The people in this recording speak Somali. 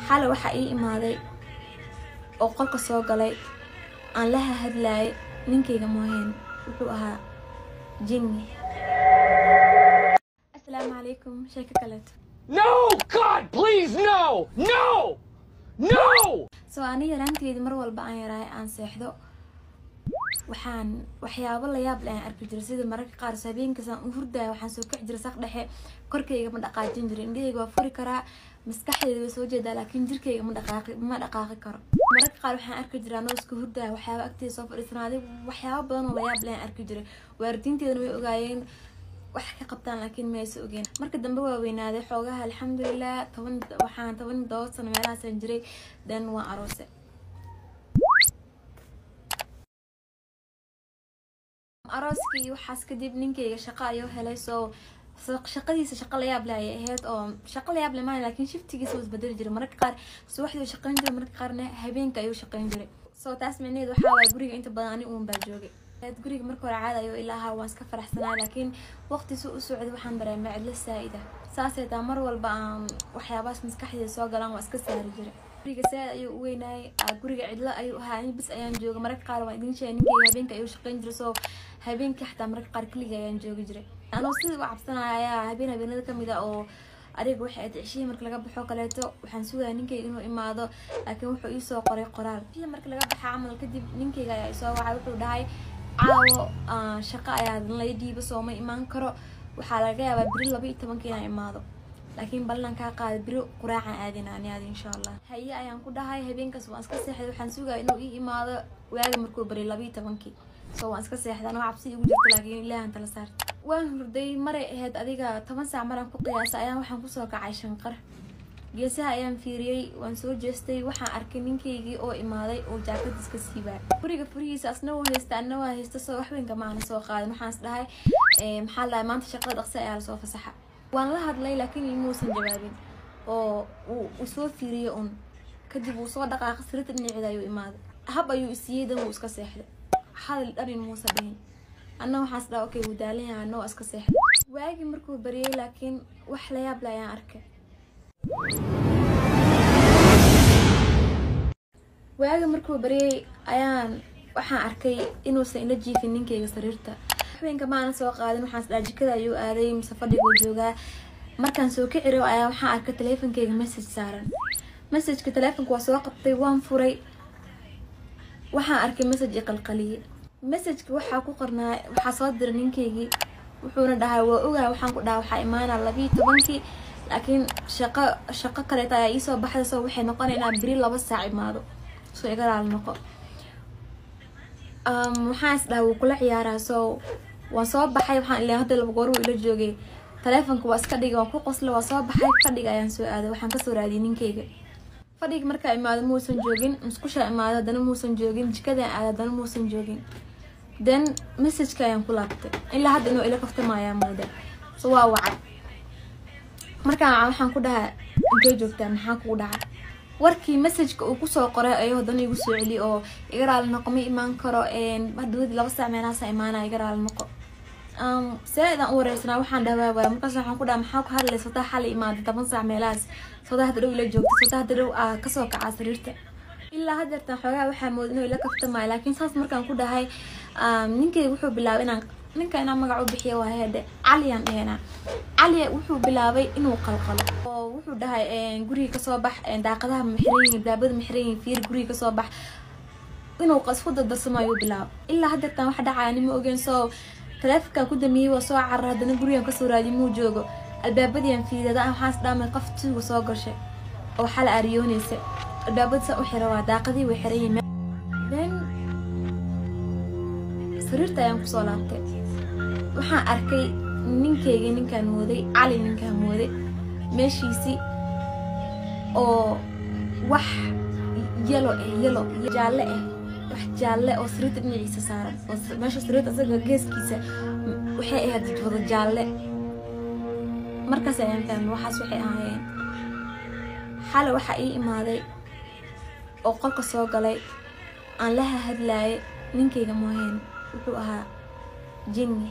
xalay waxa ii imaaday oo qolka soo galay aan la hadlaay ninkeyga mooyeen wuxuu ahaa jinni. Assalaamu calaykum sheeko kaleeto. No, God, please, no, no, no. So ani yaraanteedii mar walba aan yaraay aan seexdo waxaan waxyaabo la yaab leh aan arki jiray sida mararka qaar habeenkaas aan u hurdayo waxaan soo kici jiray saq dhexe korkeyga ma dhaqaajin jirin indhahayga waa furi karaa maskaxdayda way soo jeedaa laakiin jirkeyga ma dhaqaaqi karo. mararka qaar waxaan arki jiray anoo iska hurdayo waxyaabo agteeda soo fadhiisanaaday waxyaabo badan oo la yaab leh aan arki jiray waalidiinteedana way ogaayeen wax ka qabtaan laakiin ma aysan ogeyn. marka dambe waa weynaaday xoogaha alxamdulilah 17 sano meelahaasaan jiray dan waa aroose. arooskii waxaas kadib ninkeyga shaqo ayuu helay soo shaqadiisa shaqo la yaab leh ayay ahayd oo shaqo la yaab leh maahan laakiin shiftigiisa wuu isbedeli jiray mararka qaar subaxdii shaqayn jiray mararka qaarna habeenka ayuu shaqayn jiray. soo taas micnaheedu waxaa waaye guriga inta badan ani uun baa joogay. guriga marka hore caadi ayuu ilaaha waan iska faraxsanaa laakiin waqtiisu u socday waxaan dareemay cidlo saa'ida saasay taa mar walba aan waxyaabahaas maskaxdayda soo galaan waa iska saari jiray. guriga saa'id ayuu u weynaayay guriga cidlo ayuu ahaa ani bis ayaan joogay mararka qaar waan idin sheegay ninkeyga habeenka ayuu shaqayn jiray soo habeenkii xataa mararka qaar kaliya ayaan joogi jiray. anoo sidii u cabsanaya ayaa habeenada kamid ah oo ariga waxay aad cishii marka laga baxo kaleeto waxaan sugayaa ninkeyga inuu imaado laakiin wuxuu ii soo qoray qoraal. marka laga baxaa camal kadib ninkeyga ayaa isoo wacay wuxuu dhahay caawo shaqo ayaa la dhiibo soo ma imaan karo waxaa laga yaabaa biri 12 inaan imaado laakiin ballan ka qaad biri quraacaan aadinaan insha Allah. haye ayaan ku dhahay habeenkaas waan iska seexday waxaan sugayaa inuu ii imaado waaga markuu bari 12 soo waan iska seexday anoo cabsi igu jirto laakiin ilaahan tala saartay. waan hurday maray ahayd adiga 10 saac maraan ku qiyaasay ayaan waxaan ku soo kacay shanqar geesaha ayaan fiiriyay waan soo jeestay waxaan arkay ninkeygii oo imaaday oo jaakad iska siibay guriga furihiisa asna waa haysta soo wax weyn kama aan soo qaadan waxaan is dhahay maxaa la maanta shaqada dhaqsi ayaa la soo fasaxa. waan la hadlay laakiin muusan jawaabin oo uu soo fiiriyay un kadib uu soo dhaqaaqay sirta dhinaceeda ayuu imaaday hab ayuu isiyay dan uu iska seexday hadal dharin muusa dhahin anna waxaan is dhahay okay wuu daalan yahay anna waa iska seexday. waagi markuu bariyay laakiin wax la yaab leh ayaan arkay. waaga markuu bariyay ayaan waxaan arkay inuusan ila jiifin ninkeyga sariirta habeenka maana soo qaadin waxaan isdhaa jikada ayuu aaday mise fadhiga uu joogaa. markaan soo ka ciro ayaa waxaan arkay taleefankeyga message saaran messageka taleefanka waa soo qabtay waan furay waxaan arkay message qalqaliye messageka waxaa ku qornaa waxaa soo diray ninkeygii wuxuuna dhahay waa ogaa waxaan ku dhahay waxaa imaanaa 12 laakiin shaqo kaleeta ayaa ii soo baxday soo waxay noqonaynaa biri 2 saac imaado soo iga raali noqo. waxaan is dhahay wuu kula ciyaaraa soo waan soo baxay waxaan ilaa hadda 2 goor uu ila joogay taleefanka waa iska dhigay waan ku qoslay waa soo baxay fadhiga ayaan soo aaday waxaan ka soo raadiyay ninkeyga. fadhiga markaa imaado muusan joogin musqusha imaado haddana muusan joogin jikada aad haddana muusan joogin then messageka ayaan ku laabtay ilaa hadda inuu ila kaftamayaa mooda soo waa wacay markaa waxaan ku dhahay intee joogtaa maxaa kugu dhacay warkii messageka uu ku soo qoray ayuu haddana igu soo celi oo iga raali noqo ma imaan karo hadhoodii 2 saac meelahaasa imaanaa iga raali noqo. saaidan u wareysnaa waxaan dhawaawaa markaas waxaan ku dhaha maxaa ku hadlaysa taa xali imaaday 10 saac meelahaas soodaa hadda dhow ila joogta soodaa hadda dhow kasoo kacaa sariirta ilaa haddeertan xoogaa waxaa mooda inuu ila kaftamayo laakiin saas markaan ku dhahay ninkeyga wuxuu bilaabay inaan magac u bixiyo waa heede caliyaan dhehenaa cali wuxuu bilaabay inuu qalqalo oo wuxuu dhahay guriga kasoo bax daaqadaha maxiran yihiin baabada maxiran yihiin fiir guriga kasoo bax inuu qasfo dardarsamo ayuu bilaabay ilaa haddeertan wax dhacaya nima ogeyn soo taleefankaan ku damiyey waa soo carar haddana gurigaan kasoo raadiyay muu joogo albaabadiiaan fiidada waxaas dhaamay qof tuuga soo gashay oo xala aariyoonaysa albaabada saa u xira waa daaqadii way xiran yihiin then sariirta ayaan kusoo laabtay waxaan arkay ninkeyga ninkaan mooday cali ninkaan mooday meeshiisii oo wax yalo jaalle wax jaalle oo sariirta dhinaciisa saaran oo meesha sariirta asaga geeskiisa waxay ahayd wada jaalle. markaas ayaan fahmay waxaas waxay ahaayeen. xalay waxa ii imaaday oo qolka soo galay aan la hadlaay ninkeyga mooyeen wuxuu ahaa jinni.